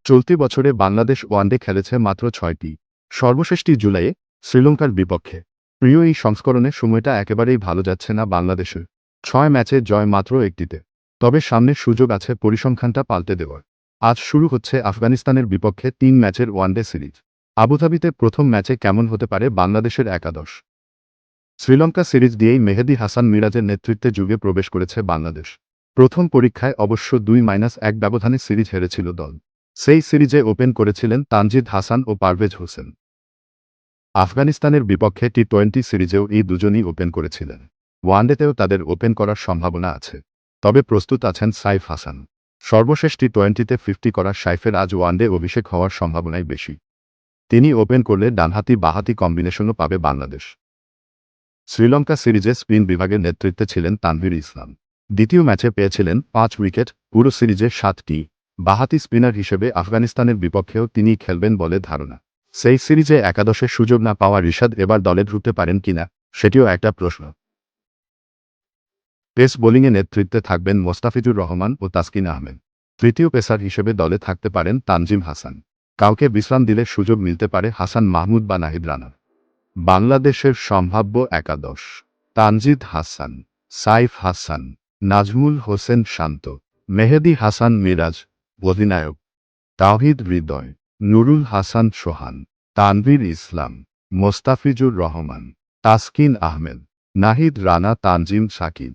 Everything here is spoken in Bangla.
চলতি বছরে বাংলাদেশ ওয়ানডে খেলেছে মাত্র ৬টি, সর্বশেষটি জুলাইয়ে শ্রীলঙ্কার বিপক্ষে। প্রিয় এই সংস্করণে সময়টা একেবারেই ভালো যাচ্ছে না বাংলাদেশের। ৬ ম্যাচে জয় মাত্র একটিতে। তবে সামনের সুযোগ আছে পরিসংখ্যানটা পাল্টে দেওয়ার। আজ শুরু হচ্ছে আফগানিস্তানের বিপক্ষে ৩ ম্যাচের ওয়ানডে সিরিজ। আবুধাবিতে প্রথম ম্যাচে কেমন হতে পারে বাংলাদেশের একাদশ? শ্রীলঙ্কা সিরিজ দিয়েই মেহেদী হাসান মিরাজের নেতৃত্বে যুগে প্রবেশ করেছে বাংলাদেশ। প্রথম পরীক্ষায় অবশ্য ২-১ ব্যবধানে সিরিজ হেরেছিল দল। সেই সিরিজে ওপেন করেছিলেন তানজিদ হাসান ও পারভেজ হোসেন। আফগানিস্তানের বিপক্ষে টি-20 সিরিজেও এই দুজনই ওপেন করেছিলেন। ওয়ানডেতেও তাদের ওপেন করার সম্ভাবনা আছে। তবে প্রস্তুত আছেন সাইফ হাসান। সর্বশেষ টি-20তে 50 করা সাইফের আজ ওয়ানডে অভিষেক হওয়ার সম্ভাবনাই বেশি। তিনি ওপেন করলে ডানহাতি বাঁহাতি কম্বিনেশনও পাবে বাংলাদেশ। শ্রীলঙ্কা সিরিজে স্পিন বিভাগের নেতৃত্বে ছিলেন তানভীর ইসলাম। দ্বিতীয় ম্যাচে পেয়েছিলেন 5 উইকেট, পুরো সিরিজে 7টি। বাঁহাতি স্পিনার হিসেবে আফগানিস্তানের বিপক্ষেও তিনিই খেলবেন বলে ধারণা। সেই সিরিজে একাদশের সুযোগ না পাওয়া রিশাদ এবার দলে ঢুকতে পারেন কিনা, সেটিও একটা প্রশ্ন। পেস বোলিংয়ে নেতৃত্বে থাকবেন মোস্তাফিজুর রহমান ও তাসকিন আহমেদ। তৃতীয় পেসার হিসেবে দলে থাকতে পারেন তানজিম হাসান। কাউকে বিশ্রাম দিলে সুযোগ মিলতে পারে হাসান মাহমুদ বা নাহিদ রানার। বাংলাদেশের সম্ভাব্য একাদশ: তানজিদ হাসান, সাইফ হাসান, নাজমুল হোসেন শান্ত, মেহেদী হাসান মিরাজ অধিনায়ক, তাওহিদ হৃদয়, নুরুল হাসান সোহান, তানভীর ইসলাম, মোস্তাফিজুর রহমান, তাসকিন আহমেদ, নাহিদ রানা, তানজিম সাকিব।